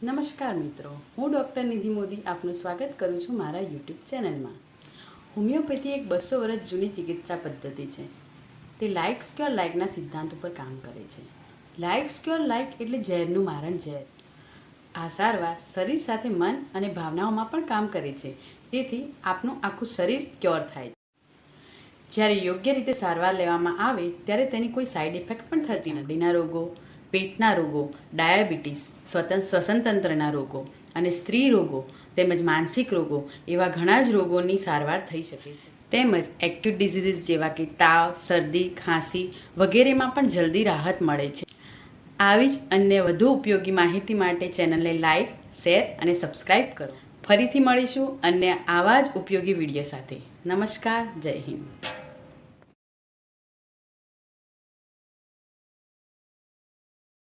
નમસ્કાર મિત્રો, હું ડૉક્ટર નિધિ મોદી આપનું સ્વાગત કરું છું મારા યુટ્યુબ ચેનલમાં. હોમિયોપેથી એક 200 વર્ષ જૂની ચિકિત્સા પદ્ધતિ છે. તે લાઇક સ્ક્યોર લાઇકના સિદ્ધાંત ઉપર કામ કરે છે. લાઇક સ્ક્યોર લાઇક એટલે ઝેરનું મારણ ઝેર. આ સારવાર શરીર સાથે મન અને ભાવનાઓમાં પણ કામ કરે છે, તેથી આપનું આખું શરીર ક્યોર થાય. જ્યારે યોગ્ય રીતે સારવાર લેવામાં આવે ત્યારે તેની કોઈ સાઇડ ઇફેક્ટ પણ થતી નથી. હૃદયના રોગો, પેટના રોગો, ડાયાબિટીસ, શ્વસનતંત્રના રોગો અને સ્ત્રી રોગો તેમજ માનસિક રોગો એવા ઘણા જ રોગોની સારવાર થઈ શકે છે. તેમજ એક્યુટ ડિઝીઝીસ જેવા કે તાવ, શરદી, ખાંસી વગેરેમાં પણ જલ્દી રાહત મળે છે. આવી જ અન્ય વધુ ઉપયોગી માહિતી માટે ચેનલને લાઈક, શેર અને સબસ્ક્રાઈબ કરો. ફરીથી મળીશું અન્ય આવા જ ઉપયોગી વિડીયો સાથે. નમસ્કાર, જય હિન્દ.